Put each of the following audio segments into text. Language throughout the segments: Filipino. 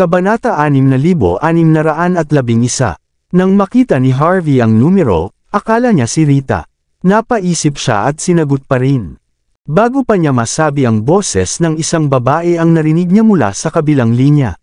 Kabanata 6611. Nang makita ni Harvey ang numero, akala niya si Rita. Napaisip siya at sinagot pa rin. Bago pa niya masabi ang boses ng isang babae ang narinig niya mula sa kabilang linya.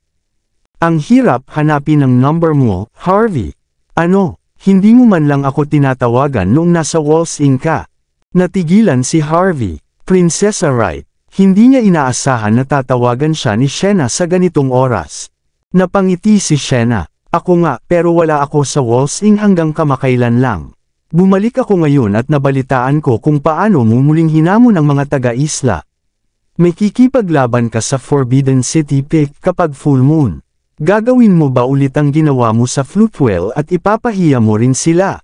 Ang hirap hanapin ang number mo, Harvey. Ano, hindi mo man lang ako tinatawagan noong nasa Walls Inn ka? Natigilan si Harvey. Prinsesa Wright. Hindi niya inaasahan na tatawagan siya ni Shena sa ganitong oras. Napangiti si Shena. Ako nga, pero wala ako sa Walls Inn hanggang kamakailan lang. Bumalik ako ngayon at nabalitaan ko kung paano mo muling hinamon ang mga taga-isla. May kikipaglaban ka sa Forbidden City Peak kapag full moon. Gagawin mo ba ulit ang ginawa mo sa Floatwell at ipapahiya mo rin sila?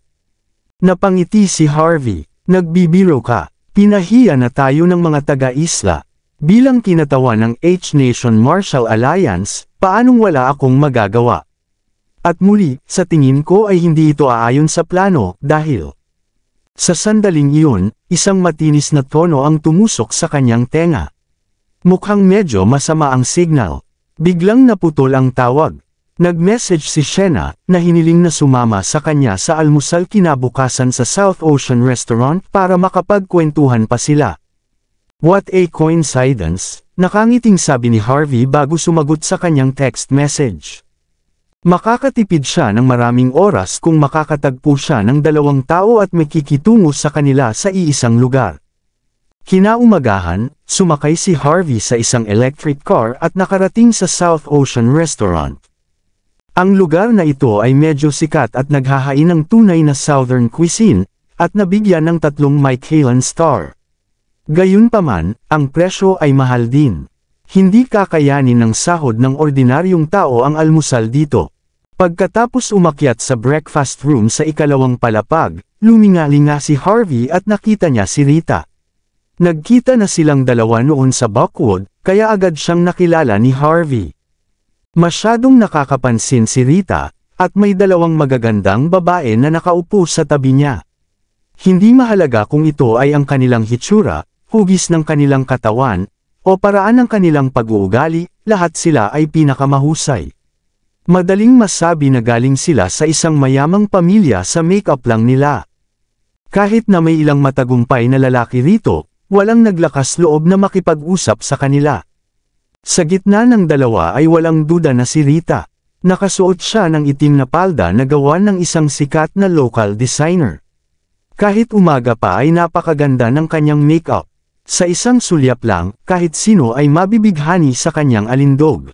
Napangiti si Harvey. Nagbibiro ka. Pinahiya na tayo ng mga taga-isla. Bilang kinatawa ng H-Nation Martial Alliance, paanong wala akong magagawa? At muli, sa tingin ko ay hindi ito aayon sa plano, dahil sa sandaling iyon, isang matinis na tono ang tumusok sa kanyang tenga. Mukhang medyo masama ang signal. Biglang naputol ang tawag. Nag-message si Shena, na hiniling na sumama sa kanya sa almusal kinabukasan sa South Ocean Restaurant para makapagkwentuhan pa sila. What a coincidence, nakangiting sabi ni Harvey bago sumagot sa kanyang text message. Makakatipid siya ng maraming oras kung makakatagpo siya ng dalawang tao at makikitungo sa kanila sa iisang lugar. Kinaumagahan, sumakay si Harvey sa isang electric car at nakarating sa South Ocean Restaurant. Ang lugar na ito ay medyo sikat at naghahain ng tunay na Southern cuisine, at nabigyan ng 3 Michelin star. Gayunpaman, ang presyo ay mahal din. Hindi kakayanin ng sahod ng ordinaryong tao ang almusal dito. Pagkatapos umakyat sa breakfast room sa ikalawang palapag, lumingalinga si Harvey at nakita niya si Rita. Nagkita na silang dalawa noon sa Buckwood, kaya agad siyang nakilala ni Harvey. Masyadong nakakapansin si Rita, at may dalawang magagandang babae na nakaupo sa tabi niya. Hindi mahalaga kung ito ay ang kanilang hitsura, hugis ng kanilang katawan, o paraan ng kanilang pag-uugali, lahat sila ay pinakamahusay. Madaling masabi na galing sila sa isang mayamang pamilya sa make-up lang nila. Kahit na may ilang matagumpay na lalaki rito, walang naglakas loob na makipag-usap sa kanila. Sa gitna ng dalawa ay walang duda na si Rita. Nakasuot siya ng itim na palda na gawa ng isang sikat na local designer. Kahit umaga pa ay napakaganda ng kanyang makeup. Sa isang sulyap lang, kahit sino ay mabibighani sa kanyang alindog.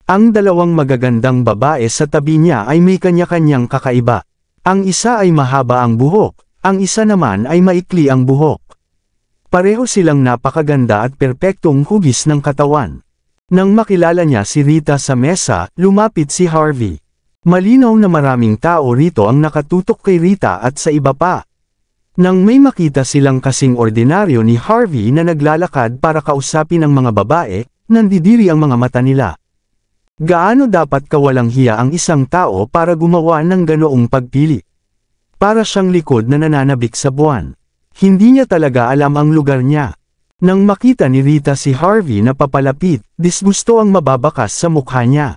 Ang dalawang magagandang babae sa tabi niya ay may kanya-kanyang kakaiba. Ang isa ay mahaba ang buhok, ang isa naman ay maikli ang buhok. Pareho silang napakaganda at perpektong hugis ng katawan. Nang makilala niya si Rita sa mesa, lumapit si Harvey. Malinaw na maraming tao rito ang nakatutok kay Rita at sa iba pa. Nang may makita silang kasing ordinaryo ni Harvey na naglalakad para kausapin ang mga babae, nandidiri ang mga mata nila. Gaano dapat kawalang hiya ang isang tao para gumawa ng ganoong pagpili? Para siyang likod na nananabik sa buwan. Hindi niya talaga alam ang lugar niya. Nang makita ni Rita si Harvey na papalapit, disgusto ang mababakas sa mukha niya.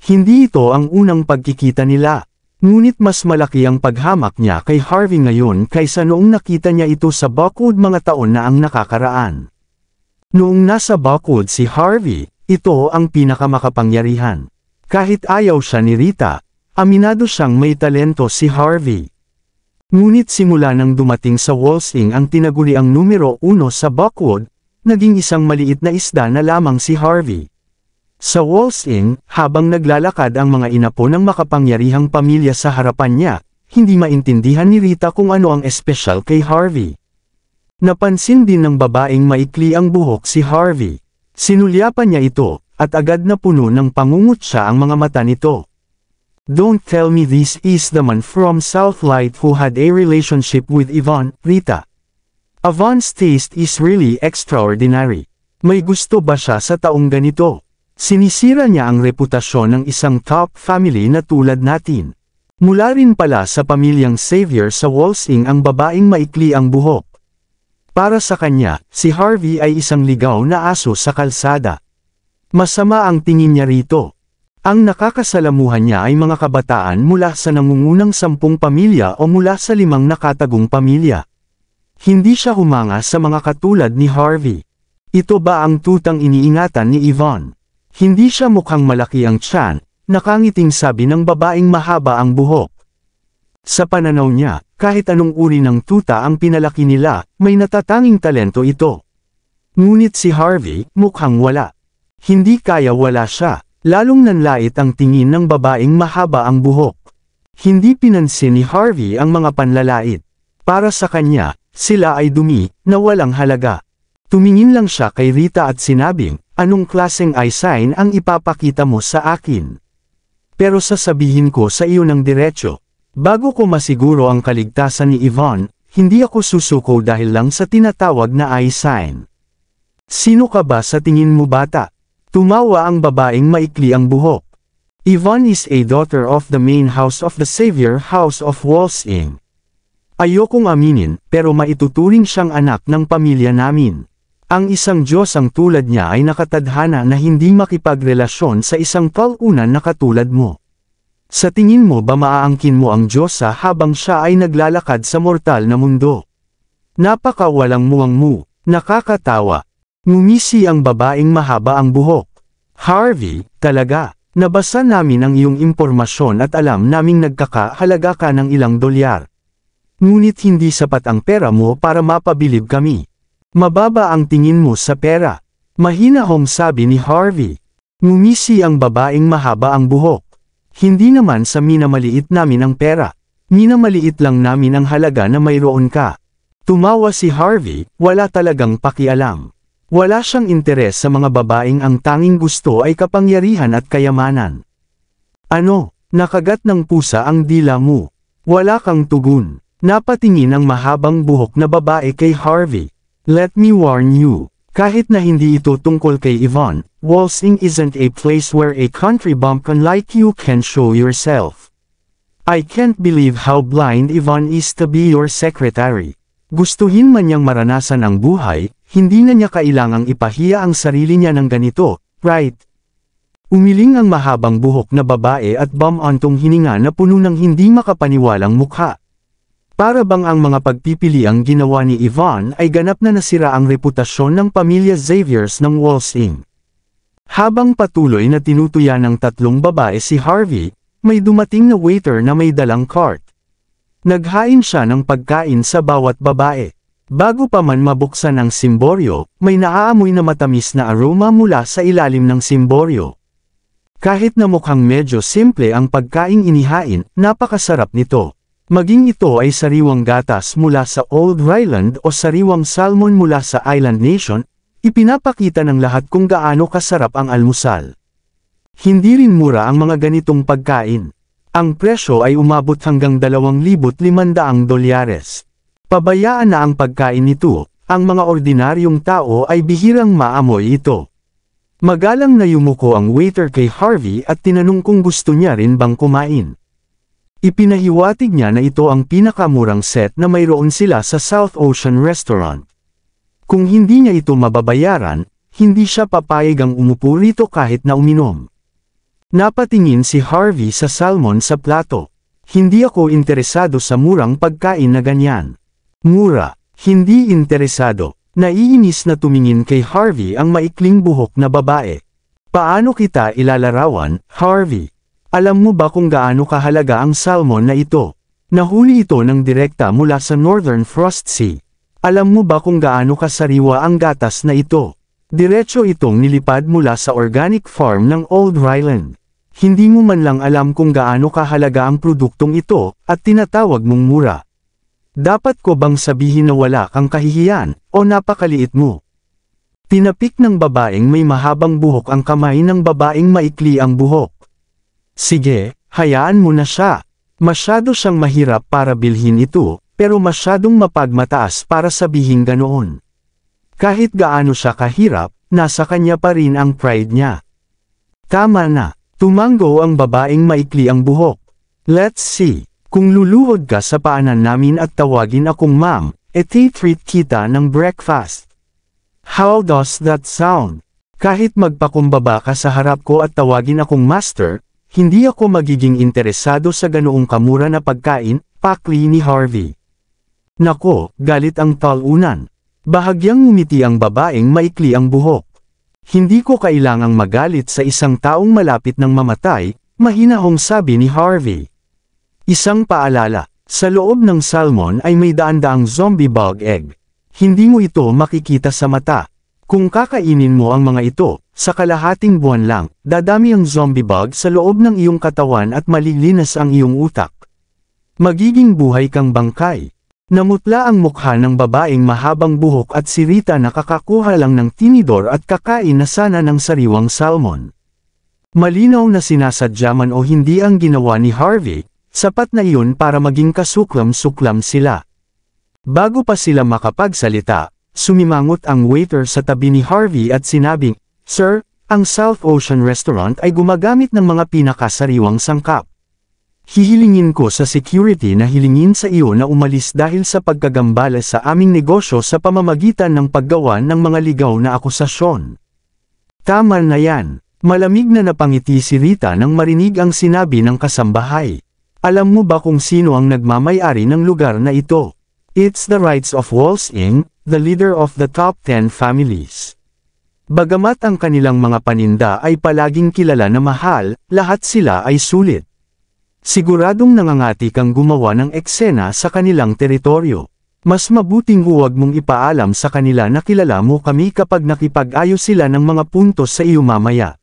Hindi ito ang unang pagkikita nila. Ngunit mas malaki ang paghamak niya kay Harvey ngayon kaysa noong nakita niya ito sa Buckwood mga taon na ang nakakaraan. Noong nasa Buckwood si Harvey, ito ang pinakamakapangyarihan. Kahit ayaw siya ni Rita, aminado siyang may talento si Harvey. Ngunit simula nang dumating sa Walls Inn ang tinaguriang numero 1 sa Buckwood, naging isang maliit na isda na lamang si Harvey. Sa Walls Inn, habang naglalakad ang mga inapo ng makapangyarihang pamilya sa harapan niya, hindi maintindihan ni Rita kung ano ang espesyal kay Harvey. Napansin din ng babaeng maikli ang buhok si Harvey. Sinulyapan niya ito, at agad na puno ng pangungutya ang mga mata nito. Don't tell me this is the man from Southlight who had a relationship with Yvonne, Rita. Yvonne's taste is really extraordinary. May gusto ba siya sa taong ganito? Sinisira niya ang reputasyon ng isang top family na tulad natin. Mula rin pala sa pamilyang Xavier sa Walls Inn ang babaeng maikli ang buhok. Para sa kanya, si Harvey ay isang ligaw na aso sa kalsada. Masama ang tingin niya rito. Ang nakakasalamuhan niya ay mga kabataan mula sa nangungunang 10 pamilya o mula sa 5 nakatagong pamilya. Hindi siya humanga sa mga katulad ni Harvey. Ito ba ang tutang iniingatan ni Yvonne? Hindi siya mukhang malaki ang tiyan, nakangiting sabi ng babaeng mahaba ang buhok. Sa pananaw niya, kahit anong uri ng tuta ang pinalaki nila, may natatanging talento ito. Ngunit si Harvey, mukhang wala. Hindi kaya wala siya, lalong nanlait ang tingin ng babaeng mahaba ang buhok. Hindi pinansin ni Harvey ang mga panlalait. Para sa kanya, sila ay dumi, na walang halaga. Tumingin lang siya kay Rita at sinabing, anong klaseng eye sign ang ipapakita mo sa akin? Pero sasabihin ko sa iyo ng diretso. Bago ko masiguro ang kaligtasan ni Yvonne, hindi ako susuko dahil lang sa tinatawag na eye sign. Sino ka ba sa tingin mo bata? Tumawa ang babaeng maikli ang buhok. Yvonne is a daughter of the main house of the Savior House of Walsing. Ayokong aminin, pero maituturing siyang anak ng pamilya namin. Ang isang Diyos ang tulad niya ay nakatadhana na hindi makipagrelasyon sa isang talunan na katulad mo. Sa tingin mo ba maaangkin mo ang Diyosa habang siya ay naglalakad sa mortal na mundo? Napakawalang muwang-mu, nakakatawa. Ngumisi ang babaeng mahaba ang buhok. Harvey, talaga, nabasa namin ang iyong impormasyon at alam naming nagkakahalaga ka ng ilang dolyar. Ngunit hindi sapat ang pera mo para mapabilib kami. Mababa ang tingin mo sa pera. Mahinahong sabi ni Harvey. Ngumisi ang babaeng mahaba ang buhok. Hindi naman sa minamaliit namin ang pera. Minamaliit lang namin ang halaga na mayroon ka. Tumawa si Harvey, wala talagang pakialam. Wala siyang interes sa mga babaeng ang tanging gusto ay kapangyarihan at kayamanan. Ano, nakagat ng pusa ang dila mo? Wala kang tugon. Napatingin ang mahabang buhok na babae kay Harvey. Let me warn you, kahit na hindi ito tungkol kay Yvonne, Walsing isn't a place where a country bumpkin like you can show yourself. I can't believe how blind Yvonne is to be your secretary. Gustuhin man niyang maranasan ang buhay, hindi na niya kailangang ipahiya ang sarili niya ng ganito, right? Umiling ang mahabang buhok na babae at bumantong hininga na puno ng hindi makapaniwalang mukha. Para bang ang mga pagpipiliang ginawa ni Yvonne ay ganap na nasira ang reputasyon ng pamilya Xaviers ng Walsing. Habang patuloy na tinutuya ng 3 babae si Harvey, may dumating na waiter na may dalang cart. Naghain siya ng pagkain sa bawat babae. Bago pa man mabuksan ang simboryo, may naaamoy na matamis na aroma mula sa ilalim ng simboryo. Kahit na mukhang medyo simple ang pagkaing inihain, napakasarap nito. Maging ito ay sariwang gatas mula sa Old Ryland o sariwang salmon mula sa Island Nation, ipinapakita ng lahat kung gaano kasarap ang almusal. Hindi rin mura ang mga ganitong pagkain. Ang presyo ay umabot hanggang $2,500. Pabayaan na ang pagkain nito, ang mga ordinaryong tao ay bihirang maamoy ito. Magalang na yumuko ang waiter kay Harvey at tinanong kung gusto niya rin bang kumain. Ipinahiwatig niya na ito ang pinakamurang set na mayroon sila sa South Ocean Restaurant. Kung hindi niya ito mababayaran, hindi siya papayag ang umupo rito kahit na uminom. Napatingin si Harvey sa salmon sa plato. Hindi ako interesado sa murang pagkain na ganyan. Mura, hindi interesado. Naiinis na tumingin kay Harvey ang maikling buhok na babae. Paano kita ilalarawan, Harvey? Alam mo ba kung gaano kahalaga ang salmon na ito? Nahuli ito ng direkta mula sa Northern Frost Sea. Alam mo ba kung gaano kasariwa ang gatas na ito? Diretso itong nilipad mula sa organic farm ng Old Ryland. Hindi mo man lang alam kung gaano kahalaga ang produktong ito, at tinatawag mong mura. Dapat ko bang sabihin na wala kang kahihiyan, o napakaliit mo? Tinapik ng babaeng may mahabang buhok ang kamay ng babaeng maikli ang buhok. Sige, hayaan mo na siya. Masyado siyang mahirap para bilhin ito, pero masyadong mapagmataas para sabihin ganoon. Kahit gaano siya kahirap, nasa kanya pa rin ang pride niya. Tama na, tumango ang babaeng maikli ang buhok. Let's see, kung luluhod ka sa paanan namin at tawagin akong ma'am, treat kita ng breakfast. How does that sound? Kahit magpakumbaba ka sa harap ko at tawagin akong master, hindi ako magiging interesado sa ganoong kamura na pagkain, pakli ni Harvey. Nako, galit ang talunan. Bahagyang ngumiti ang babaeng maikli ang buhok. Hindi ko kailangang magalit sa isang taong malapit ng mamatay, mahinahong sabi ni Harvey. Isang paalala, sa loob ng salmon ay may daan-daang zombie bug egg. Hindi mo ito makikita sa mata. Kung kakainin mo ang mga ito, sa kalahating buwan lang, dadami ang zombie bug sa loob ng iyong katawan at malilinas ang iyong utak. Magiging buhay kang bangkay. Namutla ang mukha ng babaeng mahabang buhok at si Rita nakakakuha lang ng tinidor at kakain na sana ng sariwang salmon. Malinaw na sinasadya man o hindi ang ginawa ni Harvey, sapat na iyon para maging kasuklam-suklam sila. Bago pa sila makapagsalita, sumimangot ang waiter sa tabi ni Harvey at sinabing, "Sir, ang South Ocean Restaurant ay gumagamit ng mga pinakasariwang sangkap. Hihilingin ko sa security na hilingin sa iyo na umalis dahil sa pagkagambala sa aming negosyo sa pamamagitan ng paggawa ng mga ligaw na akusasyon." Tama na yan. Malamig na napangiti si Rita nang marinig ang sinabi ng kasambahay. Alam mo ba kung sino ang nagmamay-ari ng lugar na ito? It's the rights of Walls Inc., the leader of the top 10 families. Bagamat ang kanilang mga paninda ay palaging kilala na mahal, lahat sila ay sulit. Siguradong nangangati kang gumawa ng eksena sa kanilang teritoryo. Mas mabuting huwag mong ipaalam sa kanila na kilala mo kami kapag nakipag-ayos sila ng mga puntos sa iyo mamaya.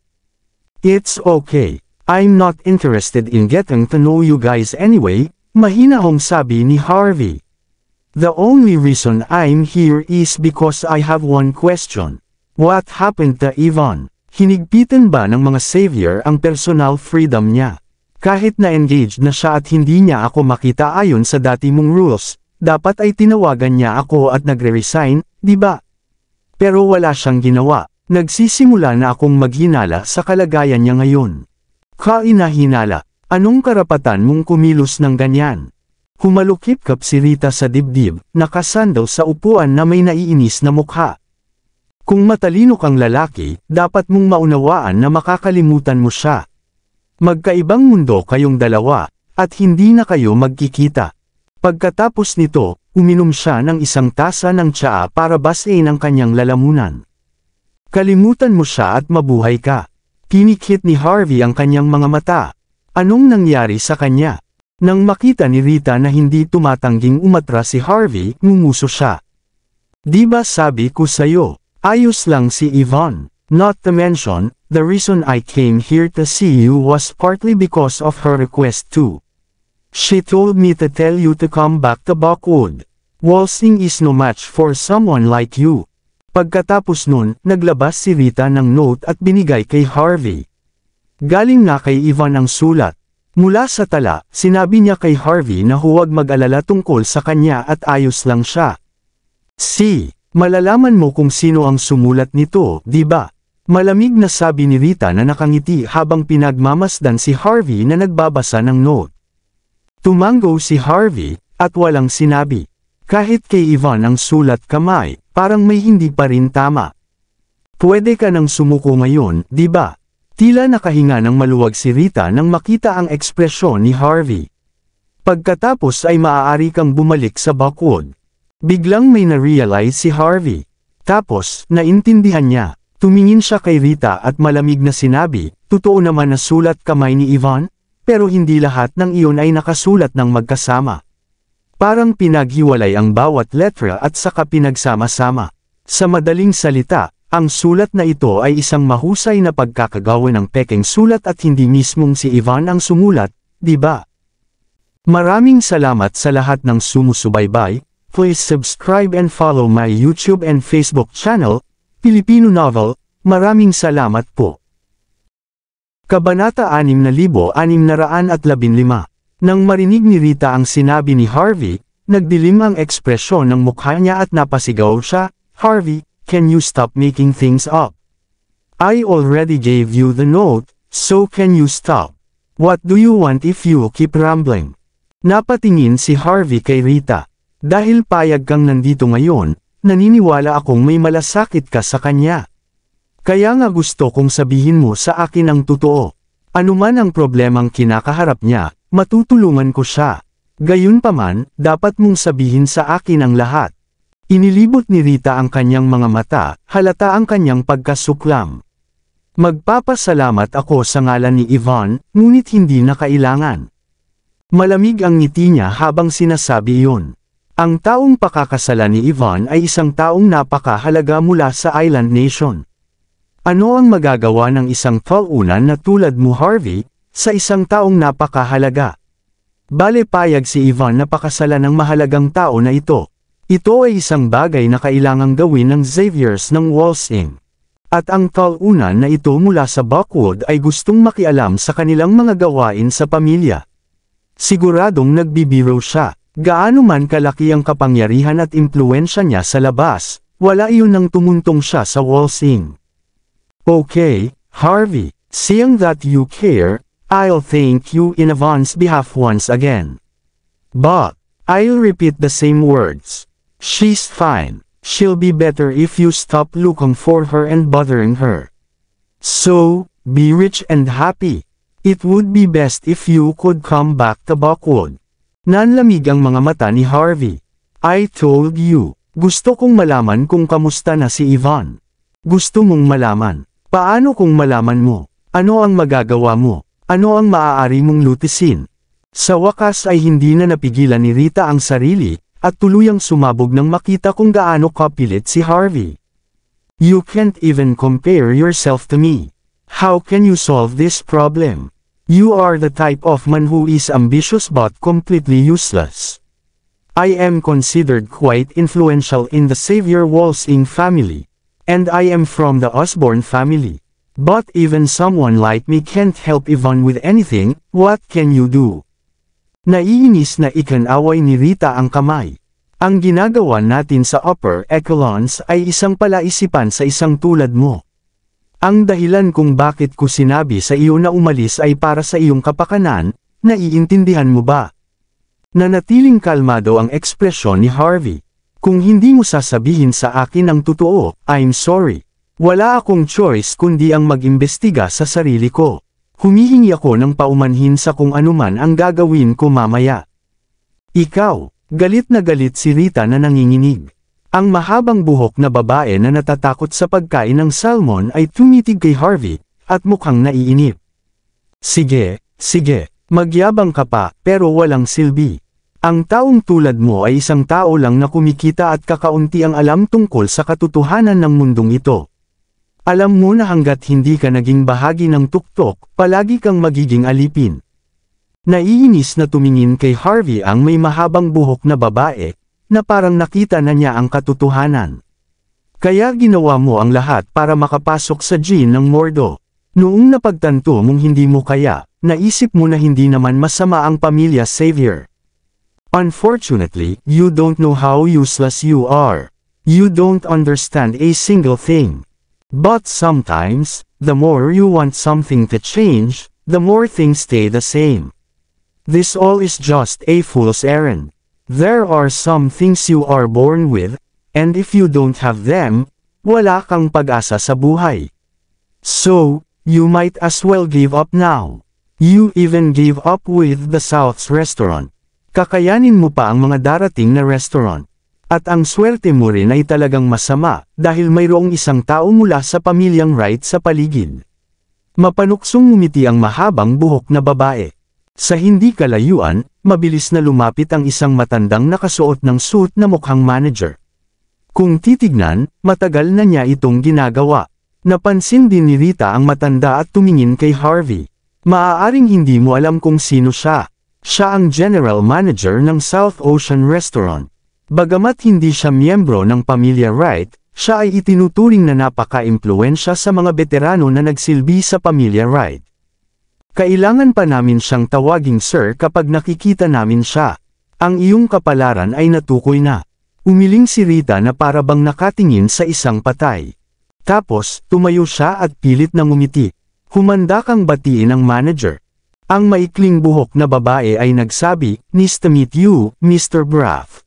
It's okay. I'm not interested in getting to know you guys anyway, mahinahong sabi ni Harvey. The only reason I'm here is because I have one question. What happened to Yvonne? Hinigpitan ba ng mga savior ang personal freedom niya? Kahit na-engaged na siya at hindi niya ako makita ayon sa dati mong rules, dapat ay tinawagan niya ako at nagre-resign, di ba? Pero wala siyang ginawa. Nagsisimula na akong maghinala sa kalagayan niya ngayon. Kainahinala, anong karapatan mong kumilos ng ganyan? Humalukip-kap si Rita sa dibdib, nakasandal sa upuan na may naiinis na mukha. Kung matalino kang lalaki, dapat mong maunawaan na makakalimutan mo siya. Magkaibang mundo kayong dalawa, at hindi na kayo magkikita. Pagkatapos nito, uminom siya ng isang tasa ng tsaa para basahin ang kanyang lalamunan. Kalimutan mo siya at mabuhay ka. Pinikit ni Harvey ang kanyang mga mata. Anong nangyari sa kanya? Nang makita ni Rita na hindi tumatangging umatras si Harvey, ngumuso siya. Di ba sabi ko sa'yo, ayos lang si Yvonne. Not to mention, the reason I came here to see you was partly because of her request too. She told me to tell you to come back to Buckwood. Walsing is no match for someone like you. Pagkatapos nun, naglabas si Rita ng note at binigay kay Harvey. Galing na kay Yvonne ang sulat. Mula sa tala, sinabi niya kay Harvey na huwag mag-alala tungkol sa kanya at ayos lang siya. Malalaman mo kung sino ang sumulat nito, di ba? Malamig na sabi ni Rita na nakangiti habang pinagmamasdan si Harvey na nagbabasa ng note. Tumango si Harvey, at walang sinabi. Kahit kay Yvonne ang sulat kamay, parang may hindi pa rin tama. Pwede ka nang sumuko ngayon, di ba? Tila nakahinga ng maluwag si Rita nang makita ang ekspresyon ni Harvey. Pagkatapos ay maaari kang bumalik sa Buckwood. Biglang may na-realize si Harvey. Tapos, naintindihan niya. Tumingin siya kay Rita at malamig na sinabi, totoo naman na sulat kamay ni Yvonne, pero hindi lahat ng iyon ay nakasulat ng magkasama. Parang pinaghiwalay ang bawat letra at saka pinagsama-sama. Sa madaling salita, ang sulat na ito ay isang mahusay na pagkakagawa ng pekeng sulat at hindi mismong si Yvonne ang sumulat, di ba? Maraming salamat sa lahat ng sumusubaybay. Please subscribe and follow my YouTube and Facebook channel, Filipino Novel. Maraming salamat po. Kabanata 6615. Nang marinig ni Rita ang sinabi ni Harvey, nagdilim ang ekspresyon ng mukha niya at napasigaw siya, Harvey, can you stop making things up? I already gave you the note, so can you stop? What do you want if you keep rambling? Napatingin si Harvey kay Rita. Dahil payag kang nandito ngayon, naniniwala akong may malasakit ka sa kanya. Kaya nga gusto kong sabihin mo sa akin ang totoo. Anuman ang problemang kinakaharap niya, matutulungan ko siya. Gayunpaman, dapat mong sabihin sa akin ang lahat. Inilibot ni Rita ang kanyang mga mata, halata ang kanyang pagkasuklam. Magpapasalamat ako sa ngalan ni Yvonne, ngunit hindi na kailangan. Malamig ang ngiti niya habang sinasabi iyon. Ang taong pakakasalan ni Yvonne ay isang taong napakahalaga mula sa Island Nation. Ano ang magagawa ng isang talunan na tulad mo Harvey, sa isang taong napakahalaga? Bale payag si Yvonne na pakasalan ng mahalagang tao na ito. Ito ay isang bagay na kailangang gawin ng Xaviers ng Walsing. At ang talunan na ito mula sa Buckwood ay gustong makialam sa kanilang mga gawain sa pamilya. Siguradong nagbibiro siya. Gaano man kalaki ang kapangyarihan at impluensya niya sa labas, wala iyon nang tumuntong siya sa Walsing. Okay, Harvey, seeing that you care, I'll thank you in Yvonne's behalf once again. But, I'll repeat the same words. She's fine. She'll be better if you stop looking for her and bothering her. So, be rich and happy. It would be best if you could come back to Buckwood. Nanlamig ang mga mata ni Harvey. I told you. Gusto kong malaman kung kamusta na si Yvonne. Gusto mong malaman. Paano kung malaman mo? Ano ang magagawa mo? Ano ang maaari mong lutisin? Sa wakas ay hindi na napigilan ni Rita ang sarili, at tuluyang sumabog nang makita kung gaano kapilit si Harvey. You can't even compare yourself to me. How can you solve this problem? You are the type of man who is ambitious but completely useless. I am considered quite influential in the Xavier Walsing family. And I am from the Osborne family. But even someone like me can't help Yvonne with anything. What can you do? Naiinis na ikanaway ni Rita ang kamay. Ang ginagawa natin sa upper echelons ay isang palaisipan sa isang tulad mo. Ang dahilan kung bakit ko sinabi sa iyo na umalis ay para sa iyong kapakanan, naiintindihan mo ba? Nanatiling kalmado ang ekspresyon ni Harvey. Kung hindi mo sasabihin sa akin ang totoo, I'm sorry. Wala akong choice kundi ang mag-imbestiga sa sarili ko. Humihingi ako ng paumanhin sa kung anuman ang gagawin ko mamaya. Ikaw, galit na galit si Rita na nanginginig. Ang mahabang buhok na babae na natatakot sa pagkain ng salmon ay tumitig kay Harvey, at mukhang naiinip. Sige, magyabang ka pa, pero walang silbi. Ang taong tulad mo ay isang tao lang na kumikita at kakaunti ang alam tungkol sa katotohanan ng mundong ito. Alam mo na hanggat hindi ka naging bahagi ng tuktok, palagi kang magiging alipin. Naiinis na tumingin kay Harvey ang may mahabang buhok na babae, na parang nakita na niya ang katotohanan. Kaya ginawa mo ang lahat para makapasok sa gene ng Mordo. Noong napagtanto mong hindi mo kaya, naisip mo na hindi naman masama ang pamilya Xavier. Unfortunately, you don't know how useless you are. You don't understand a single thing. But sometimes, the more you want something to change, the more things stay the same. This all is just a fool's errand. There are some things you are born with, and if you don't have them, wala kang pag-asa sa buhay. So, you might as well give up now. You even gave up with the South's restaurant. Kakayanin mo pa ang mga darating na restaurant. At ang swerte mo rin ay talagang masama, dahil mayroong isang tao mula sa pamilyang Wright sa paligid. Mapanuksong ngumiti ang mahabang buhok na babae. Sa hindi kalayuan, mabilis na lumapit ang isang matandang nakasuot ng suit na mukhang manager. Kung titignan, matagal na niya itong ginagawa. Napansin din ni Rita ang matanda at tumingin kay Harvey. Maaaring hindi mo alam kung sino siya. Siya ang general manager ng South Ocean Restaurant. Bagamat hindi siya miyembro ng pamilya Wright, siya ay itinuturing na napaka-impluwensya sa mga veterano na nagsilbi sa pamilya Wright. Kailangan pa namin siyang tawaging sir kapag nakikita namin siya. Ang iyong kapalaran ay natukoy na. Umiling si Rita na para bang nakatingin sa isang patay. Tapos, tumayo siya at pilit na ngumiti. Humanda kang batiin ang manager. Ang maikling buhok na babae ay nagsabi, "Nice to meet you, Mr. Braff.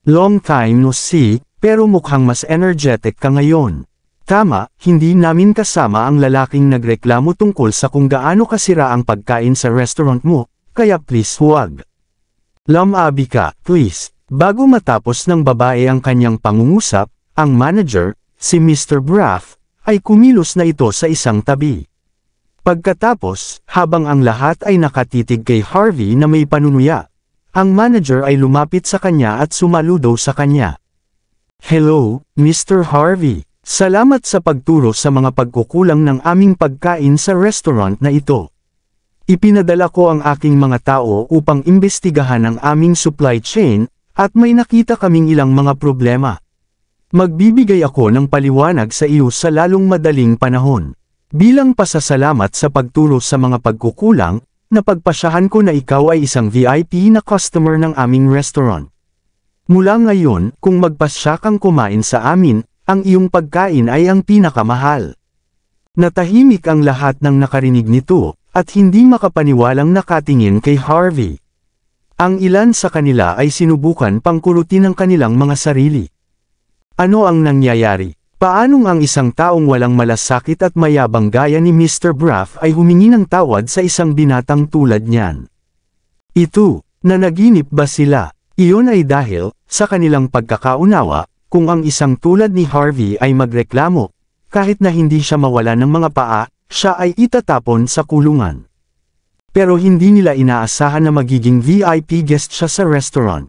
Long time no see, pero mukhang mas energetic ka ngayon. Tama, hindi namin kasama ang lalaking nagreklamo tungkol sa kung gaano kasira ang pagkain sa restaurant mo, kaya please huwag. Lumabi ka, please. Bago matapos ng babae ang kanyang pangungusap, ang manager, si Mr. Braff, ay kumilos na ito sa isang tabi. Pagkatapos, habang ang lahat ay nakatitig kay Harvey na may panunuya, ang manager ay lumapit sa kanya at sumaludo sa kanya. Hello, Mr. Harvey. Salamat sa pagturo sa mga pagkukulang ng aming pagkain sa restaurant na ito. Ipinadala ko ang aking mga tao upang imbestigahan ang aming supply chain, at may nakita kaming ilang mga problema. Magbibigay ako ng paliwanag sa iyo sa lalong madaling panahon. Bilang pasasalamat sa pagturo sa mga pagkukulang, napagpasyahan ko na ikaw ay isang VIP na customer ng aming restaurant. Mula ngayon, kung magpasya kang kumain sa amin, ang iyong pagkain ay ang pinakamahal. Natahimik ang lahat ng nakarinig nito, at hindi makapaniwalang nakatingin kay Harvey. Ang ilan sa kanila ay sinubukan pangkulutin ang kanilang mga sarili. Ano ang nangyayari? Paanong ang isang taong walang malasakit at mayabang gaya ni Mr. Braff ay humingi ng tawad sa isang binatang tulad niyan? Ito, nanaginip ba sila? Iyon ay dahil, sa kanilang pagkakaunawa, kung ang isang tulad ni Harvey ay magreklamo, kahit na hindi siya mawala ng mga paa, siya ay itatapon sa kulungan. Pero hindi nila inaasahan na magiging VIP guest siya sa restaurant.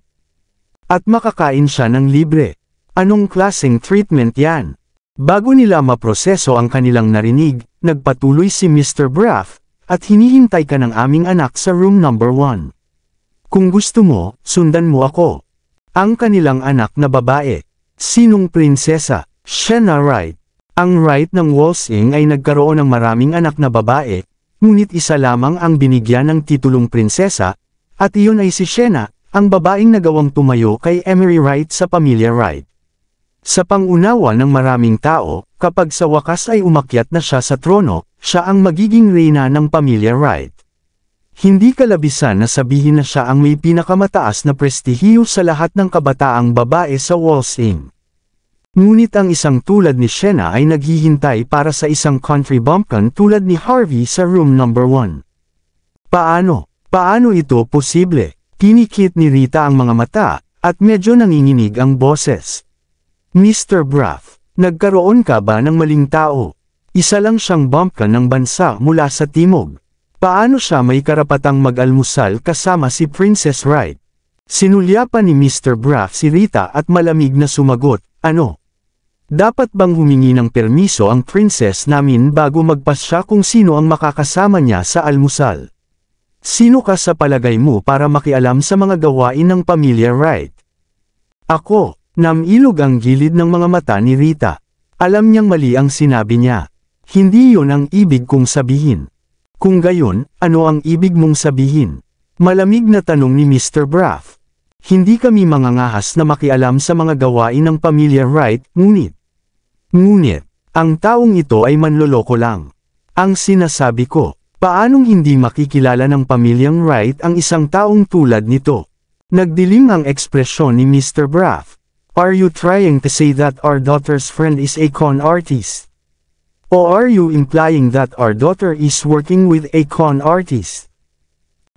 At makakain siya ng libre. Anong klaseng treatment yan? Bago nila maproseso ang kanilang narinig, nagpatuloy si Mr. Braff, at hinihintay ka ng aming anak sa room number 1. Kung gusto mo, sundan mo ako. Ang kanilang anak na babae. Sinong prinsesa? Sienna Wright. Ang Wright ng Walsing ay nagkaroon ng maraming anak na babae, ngunit isa lamang ang binigyan ng titulong prinsesa, at iyon ay si Sienna, ang babaeng nagawang tumayo kay Emery Wright sa pamilya Wright. Sa pangunawa ng maraming tao, kapag sa wakas ay umakyat na siya sa trono, siya ang magiging reyna ng pamilya Wright. Hindi kalabisan na sabihin na siya ang may pinakamataas na prestihiyo sa lahat ng kabataang babae sa Walsing. Ngunit ang isang tulad ni Sienna ay naghihintay para sa isang country bumpkin tulad ni Harvey sa room number 1. Paano? Paano ito posible? Kinikit ni Rita ang mga mata, at medyo nanginginig ang boses. Mr. Braff, nagkaroon ka ba ng maling tao? Isa lang siyang bumpkin ng bansa mula sa timog. Paano siya may karapatang mag-almusal kasama si Princess Wright? Sinulyapan ni Mr. Braff si Rita at malamig na sumagot, ano? Dapat bang humingi ng permiso ang princess namin bago magpasya kung sino ang makakasama niya sa almusal? Sino ka sa palagay mo para makialam sa mga gawain ng pamilya Wright? Ako. Namilog ang gilid ng mga mata ni Rita. Alam niyang mali ang sinabi niya. Hindi yon ang ibig kong sabihin. Kung gayon, ano ang ibig mong sabihin? Malamig na tanong ni Mr. Braff. Hindi kami mangangahas na makialam sa mga gawain ng pamilya Wright, ngunit, ang taong ito ay manloloko lang. Ang sinasabi ko, paanong hindi makikilala ng pamilyang Wright ang isang taong tulad nito? Nagdilim ang ekspresyon ni Mr. Braff. Are you trying to say that our daughter's friend is a con artist? Or are you implying that our daughter is working with a con artist?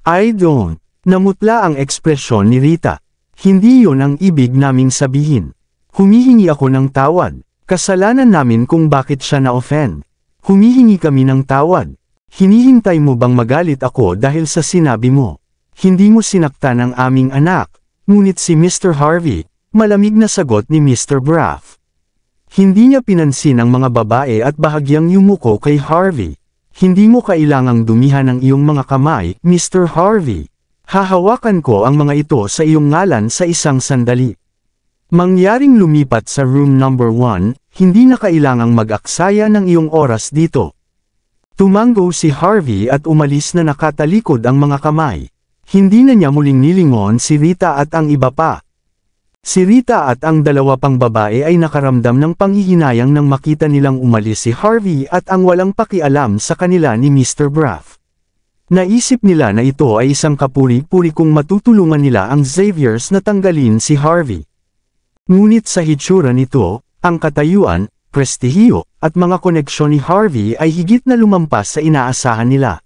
I don't. Namutla ang ekspresyon ni Rita. Hindi yon ang ibig naming sabihin. Humihingi ako ng tawad. Kasalanan namin kung bakit siya na-offend. Humihingi kami ng tawad. Hinihintay mo bang magalit ako dahil sa sinabi mo? Hindi mo sinaktan ang aming anak. Ngunit si Mr. Harvey, malamig na sagot ni Mr. Braff. Hindi niya pinansin ang mga babae at bahagyang yumuko kay Harvey. Hindi mo kailangang dumihan ang iyong mga kamay, Mr. Harvey. Hahawakan ko ang mga ito sa iyong ngalan sa isang sandali. Mangyaring lumipat sa room number 1, hindi na kailangang mag-aksaya ng iyong oras dito. Tumango si Harvey at umalis na nakatalikod ang mga kamay. Hindi na niya muling nilingon si Rita at ang iba pa. Si Rita at ang dalawa pang babae ay nakaramdam ng panghihinayang nang makita nilang umalis si Harvey at ang walang pakialam sa kanila ni Mr. Braff. Naisip nila na ito ay isang kapuri-puri kung matutulungan nila ang Xaviers na tanggalin si Harvey. Ngunit sa hitsura nito, ang katayuan, prestihiyo, at mga koneksyon ni Harvey ay higit na lumampas sa inaasahan nila.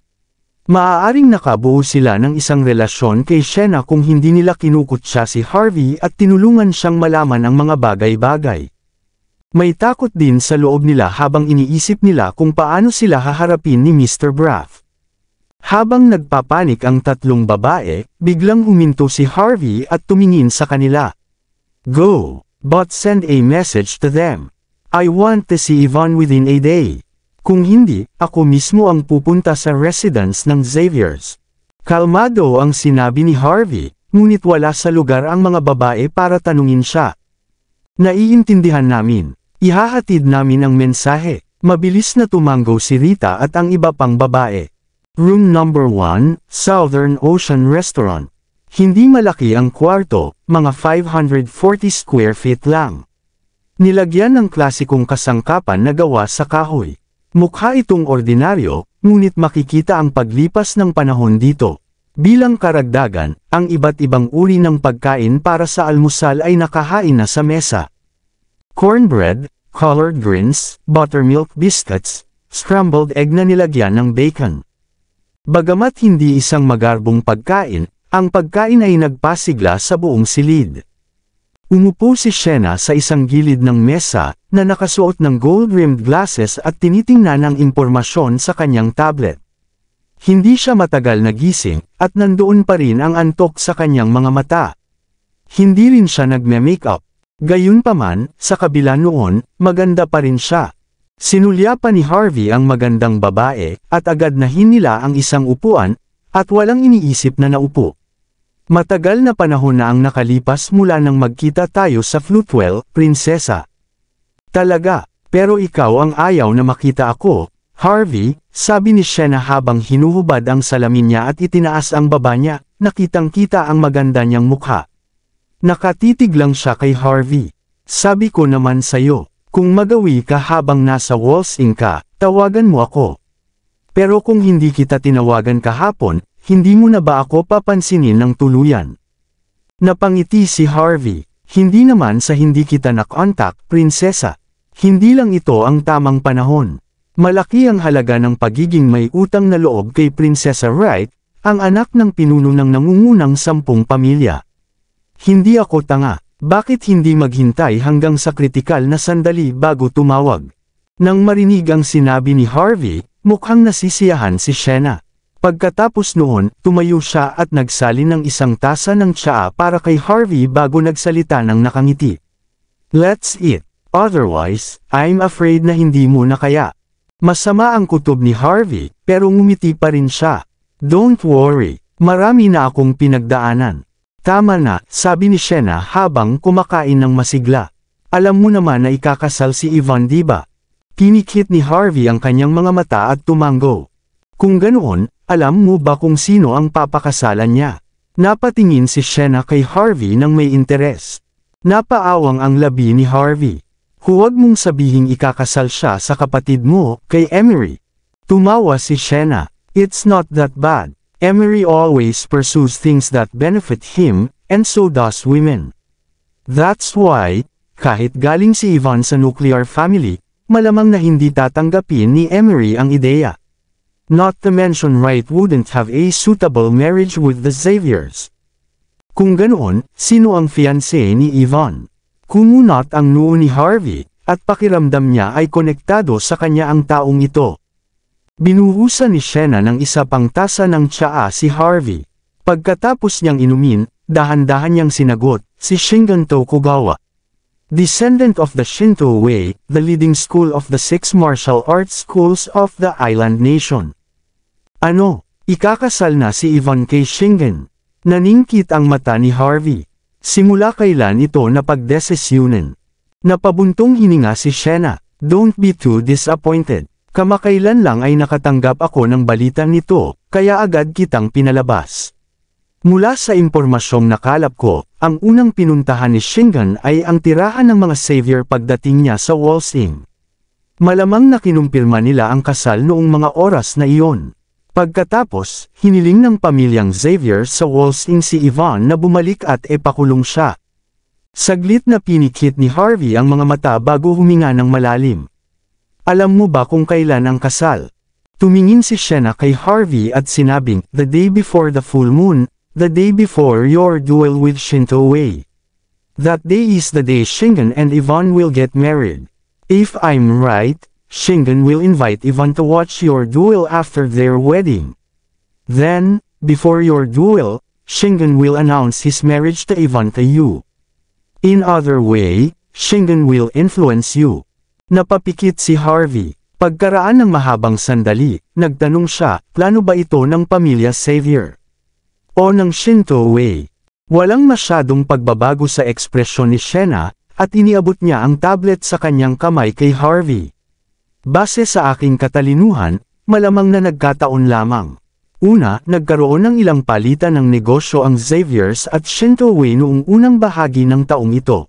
Maaaring nakabuo sila ng isang relasyon kay Sienna kung hindi nila kinukutya si Harvey at tinulungan siyang malaman ang mga bagay-bagay. May takot din sa loob nila habang iniisip nila kung paano sila haharapin ni Mr. Braff. Habang nagpapanik ang tatlong babae, biglang huminto si Harvey at tumingin sa kanila. Go, but send a message to them. I want to see Yvonne within a day. Kung hindi, ako mismo ang pupunta sa residence ng Xavier's. Kalmado ang sinabi ni Harvey, ngunit wala sa lugar ang mga babae para tanungin siya. Naiintindihan namin. Ihahatid namin ang mensahe. Mabilis na tumango si Rita at ang iba pang babae. Room number 1, Southern Ocean Restaurant. Hindi malaki ang kwarto, mga 540 square feet lang. Nilagyan ng klasikong kasangkapan na gawa sa kahoy. Mukha itong ordinaryo, ngunit makikita ang paglipas ng panahon dito. Bilang karagdagan, ang iba't ibang uri ng pagkain para sa almusal ay nakahain na sa mesa. Cornbread, collard greens, buttermilk biscuits, scrambled egg na nilagyan ng bacon. Bagamat hindi isang magarbong pagkain, ang pagkain ay nagpasigla sa buong silid. Umupo si Sienna sa isang gilid ng mesa, na nakasuot ng gold-rimmed glasses at tinitingnan ang impormasyon sa kanyang tablet. Hindi siya matagal nagising, at nandoon pa rin ang antok sa kanyang mga mata. Hindi rin siya nagme-makeup. Gayunpaman, sa kabila noon, maganda pa rin siya. Sinulya pa ni Harvey ang magandang babae, at agad na hinila ang isang upuan, at walang iniisip na naupo. Matagal na panahon na ang nakalipas mula nang magkita tayo sa Flutewell, prinsesa. Talaga, pero ikaw ang ayaw na makita ako, Harvey, sabi ni Sienna habang hinuhubad ang salamin niya at itinaas ang baba niya, nakitang-kita ang maganda niyang mukha. Nakatitig lang siya kay Harvey. Sabi ko naman sa'yo, kung magawi ka habang nasa Walsing ka, tawagan mo ako. Pero kung hindi kita tinawagan kahapon, hindi mo na ba ako papansinin ng tuluyan? Napangiti si Harvey. Hindi naman sa hindi kita nakontak, prinsesa. Hindi lang ito ang tamang panahon. Malaki ang halaga ng pagiging may utang na loob kay Prinsesa Wright, ang anak ng pinuno ng nangungunang 10 pamilya. Hindi ako tanga, bakit hindi maghintay hanggang sa kritikal na sandali bago tumawag? Nang marinig ang sinabi ni Harvey, mukhang nasisiyahan si Sienna. Pagkatapos noon, tumayo siya at nagsalin ng isang tasa ng tsaa para kay Harvey bago nagsalita ng nakangiti. Let's eat, otherwise, I'm afraid na hindi mo na kaya. Masama ang kutob ni Harvey, pero ngumiti pa rin siya. Don't worry, marami na akong pinagdaanan. Tama na, sabi ni Sienna habang kumakain ng masigla. Alam mo naman na ikakasal si Yvonne, diba? Pinikit ni Harvey ang kanyang mga mata at tumango. Kung ganoon, alam mo ba kung sino ang papakasalan niya? Napatingin si Sienna kay Harvey nang may interes. Napaawang ang labi ni Harvey. Huwag mong sabihing ikakasal siya sa kapatid mo, kay Emery. Tumawa si Sienna. It's not that bad. Emery always pursues things that benefit him, and so does women. That's why, kahit galing si Yvonne sa nuclear family, malamang na hindi tatanggapin ni Emery ang ideya. Not to mention Wright wouldn't have a suitable marriage with the Xaviers. Kung ganoon, sino ang fiancé ni Yvonne? Kumunot ang noo ni Harvey, at pakiramdam niya ay konektado sa kanya ang taong ito. Binuhusan ni Sienna ng isa pang tasa ng tsaa si Harvey. Pagkatapos niyang inumin, dahan-dahan niyang sinagot, si Shingen Tokugawa. Descendant of the Shinto Way, the leading school of the 6 martial arts schools of the island nation. Ano, ikakasal na si Yvonne kay Shingen? Naningkit ang mata ni Harvey. Simula kailan ito napagdesisyunan? Napabuntong hininga si Sienna. Don't be too disappointed. Kamakailan lang ay nakatanggap ako ng balitang nito, kaya agad kitang pinalabas. Mula sa impormasyong nakalap ko, ang unang pinuntahan ni Shingen ay ang tirahan ng mga Xavier pagdating niya sa Walsing. Malamang na kinumpirma nila ang kasal noong mga oras na iyon. Pagkatapos, hiniling ng pamilyang Xavier sa Walsing si Yvonne na bumalik at ipakulong siya. Saglit na pinikit ni Harvey ang mga mata bago huminga ng malalim. Alam mo ba kung kailan ang kasal? Tumingin si Sienna kay Harvey at sinabing, the day before the full moon, the day before your duel with Shinto Wei. That day is the day Shingen and Yvonne will get married. If I'm right, Shingen will invite Yvonne to watch your duel after their wedding. Then, before your duel, Shingen will announce his marriage to Yvonne to you. In other way, Shingen will influence you. Napapikit si Harvey. Pagkaraan ng mahabang sandali, nagtanong siya, plano ba ito ng pamilya Xavier? O ng Shinto Wei? Walang masyadong pagbabago sa ekspresyon ni Sienna, at iniabot niya ang tablet sa kanyang kamay kay Harvey. Base sa aking katalinuhan, malamang na nagkataon lamang. Una, nagkaroon ng ilang palitan ng negosyo ang Xavier's at Shinto Wei noong unang bahagi ng taong ito.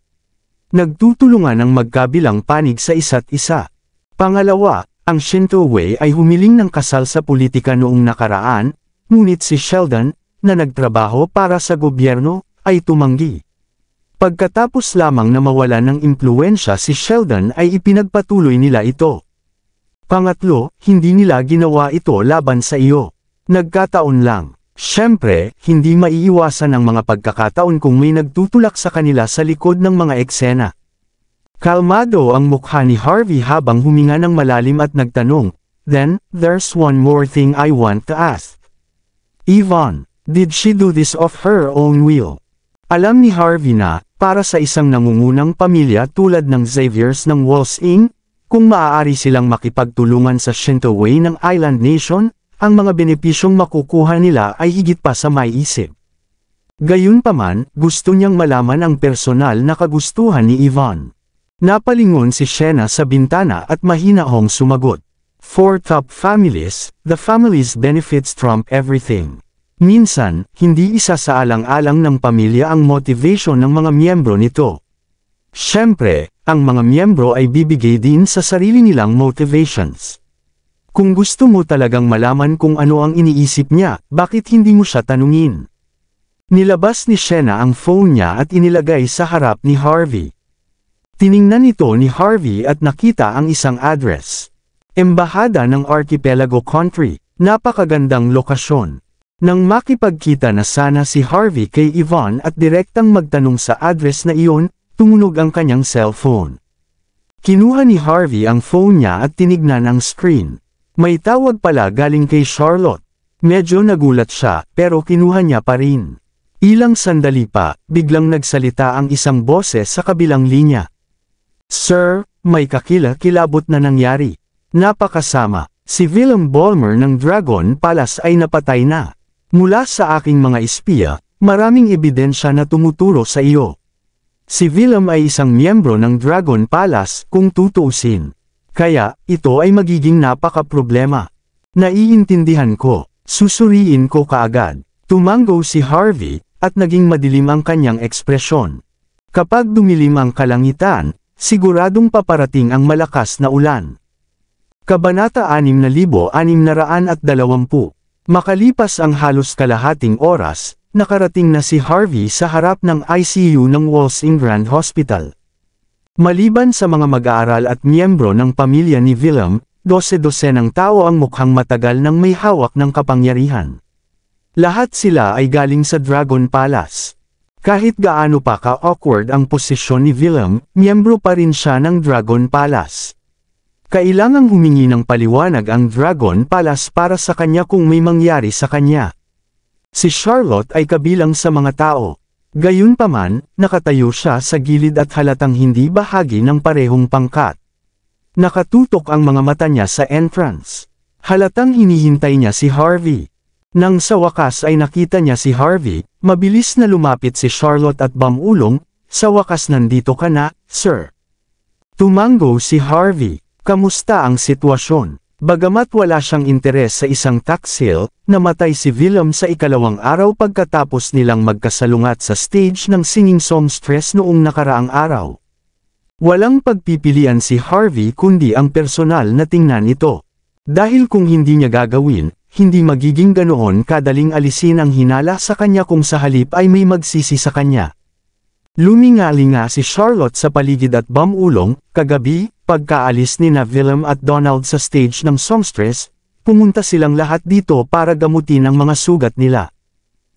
Nagtutulungan ang magkabilang panig sa isa't isa. Pangalawa, ang Shinto Wei ay humiling ng kasal sa politika noong nakaraan, ngunit si Sheldon, na nagtrabaho para sa gobyerno, ay tumanggi. Pagkatapos lamang na mawala ng impluwensya si Sheldon ay ipinagpatuloy nila ito. Pangatlo, hindi nila ginawa ito laban sa iyo. Nagkataon lang. Siyempre, hindi maiiwasan ang mga pagkakataon kung may nagtutulak sa kanila sa likod ng mga eksena. Kalmado ang mukha ni Harvey habang huminga ng malalim at nagtanong, then, there's one more thing I want to ask. Yvonne, did she do this of her own will? Alam ni Harvey na, para sa isang nangungunang pamilya tulad ng Xavier's ng Walls Inc., kung maaari silang makipagtulungan sa Shinto Wei ng Island Nation, ang mga benepisyong makukuha nila ay higit pa sa maiisip. Gayunpaman, gusto niyang malaman ang personal na kagustuhan ni Yvonne. Napalingon si Sienna sa bintana at mahinahong sumagot. For top families, the family's benefits trump everything. Minsan, hindi isa sa alang-alang ng pamilya ang motivation ng mga miyembro nito. Siyempre, ang mga miyembro ay bibigay din sa sarili nilang motivations. Kung gusto mo talagang malaman kung ano ang iniisip niya, bakit hindi mo siya tanungin? Nilabas ni Sienna ang phone niya at inilagay sa harap ni Harvey. Tiningnan ito ni Harvey at nakita ang isang address. Embahada ng Archipelago Country, napakagandang lokasyon. Nang makipagkita na sana si Harvey kay Yvonne at direktang magtanong sa address na iyon, tumunog ang kanyang cellphone. Kinuha ni Harvey ang phone niya at tinignan ang screen. May tawag pala galing kay Charlotte. Medyo nagulat siya, pero kinuha niya pa rin. Ilang sandali pa, biglang nagsalita ang isang boses sa kabilang linya. Sir, may kakilakilabot na nangyari. Napakasama, si Willem Ballmer ng Dragon Palace ay napatay na. Mula sa aking mga espiya, maraming ebidensya na tumuturo sa iyo. Si Willem ay isang miyembro ng Dragon Palace kung tutuusin. Kaya, ito ay magiging napaka-problema. Naiintindihan ko, susuriin ko kaagad. Tumango si Harvey, at naging madilim ang kanyang ekspresyon. Kapag dumilim ang kalangitan, siguradong paparating ang malakas na ulan. Kabanata 6620. Makalipas ang halos kalahating oras, nakarating na si Harvey sa harap ng ICU ng Walls Inn Grand Hospital. Maliban sa mga mag-aaral at miyembro ng pamilya ni Willem, 12 ng tao ang mukhang matagal nang may hawak ng kapangyarihan. Lahat sila ay galing sa Dragon Palace. Kahit gaano pa ka-awkward ang posisyon ni Willem, miyembro pa rin siya ng Dragon Palace. Kailangang humingi ng paliwanag ang Dragon Palace para sa kanya kung may mangyari sa kanya. Si Charlotte ay kabilang sa mga tao. Gayunpaman, nakatayo siya sa gilid at halatang hindi bahagi ng parehong pangkat. Nakatutok ang mga mata niya sa entrance. Halatang hinihintay niya si Harvey. Nang sa wakas ay nakita niya si Harvey, mabilis na lumapit si Charlotte at bamulong, sa wakas nandito ka na, sir. Tumango si Harvey. Kamusta ang sitwasyon? Bagamat wala siyang interes sa isang tax sale, namatay si Willem sa ikalawang araw pagkatapos nilang magkasalungat sa stage ng Singing Songstress noong nakaraang araw. Walang pagpipilian si Harvey kundi ang personal na tingnan ito. Dahil kung hindi niya gagawin, hindi magiging ganoon kadaling alisin ang hinala sa kanya kung sa halip ay may magsisi sa kanya. Lumingalinga si Charlotte sa paligid at bumulong. Kagabi, pagkaalis ni Willem at Donald sa stage ng songstress, pumunta silang lahat dito para gamutin ang mga sugat nila.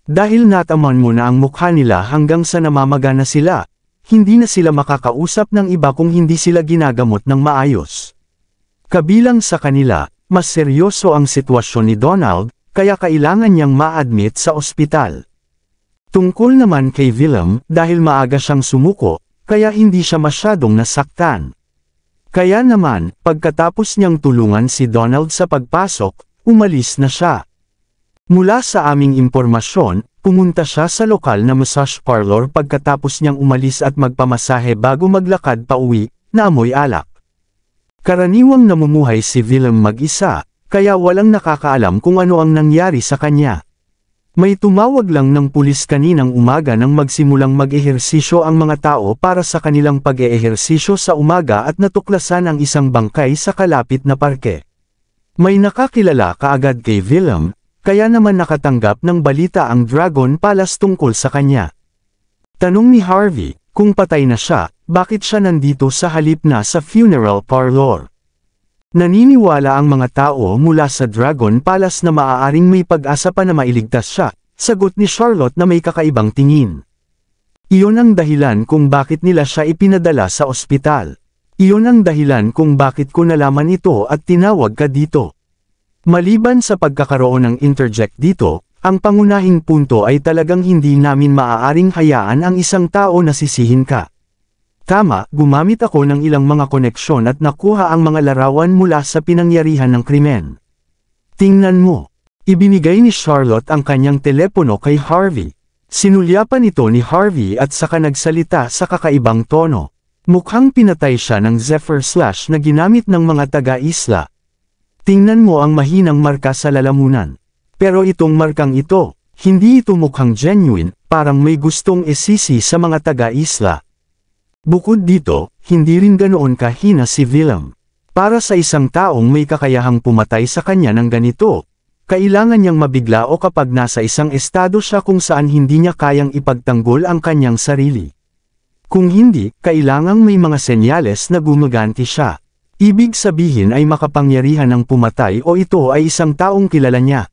Dahil nataman mo na ang mukha nila hanggang sa namamaga na sila, hindi na sila makakausap ng iba kung hindi sila ginagamot ng maayos. Kabilang sa kanila, mas seryoso ang sitwasyon ni Donald, kaya kailangan niyang ma-admit sa ospital. Tungkol naman kay Willem, dahil maaga siyang sumuko, kaya hindi siya masyadong nasaktan. Kaya naman, pagkatapos niyang tulungan si Donald sa pagpasok, umalis na siya. Mula sa aming impormasyon, pumunta siya sa lokal na massage parlor pagkatapos niyang umalis at magpamasahe bago maglakad pa uwi, na amoy alak. Karaniwang namumuhay si Willem mag-isa, kaya walang nakakaalam kung ano ang nangyari sa kanya. May tumawag lang ng pulis kaninang umaga nang magsimulang mag-ehersisyo ang mga tao para sa kanilang pag-eehersisyo sa umaga at natuklasan ang isang bangkay sa kalapit na parke. May nakakilala kaagad kay Willem, kaya naman nakatanggap ng balita ang Dragon Palace tungkol sa kanya. Tanong ni Harvey, kung patay na siya, bakit siya nandito sa halip na sa funeral parlor? Naniniwala ang mga tao mula sa Dragon Palace na maaaring may pag-asa pa na mailigtas siya, sagot ni Charlotte na may kakaibang tingin. Iyon ang dahilan kung bakit nila siya ipinadala sa ospital. Iyon ang dahilan kung bakit ko nalaman ito at tinawag ka dito. Maliban sa pagkakaroon ng interject dito, ang pangunahing punto ay talagang hindi namin maaaring hayaan ang isang tao na sisihin ka. Tama, gumamit ako ng ilang mga koneksyon at nakuha ang mga larawan mula sa pinangyarihan ng krimen. Tingnan mo. Ibinigay ni Charlotte ang kanyang telepono kay Harvey. Sinulyapan ito ni Harvey at saka nagsalita sa kakaibang tono. Mukhang pinatay siya ng Zephyr Slash na ginamit ng mga taga-isla. Tingnan mo ang mahinang marka sa lalamunan. Pero itong markang ito, hindi ito mukhang genuine, parang may gustong isisi sa mga taga-isla. Bukod dito, hindi rin ganoon kahina si Willem. Para sa isang taong may kakayahang pumatay sa kanya ng ganito, kailangan niyang mabigla o kapag nasa isang estado siya kung saan hindi niya kayang ipagtanggol ang kanyang sarili. Kung hindi, kailangang may mga senyales na gumaganti siya. Ibig sabihin ay makapangyarihan ng pumatay o ito ay isang taong kilala niya.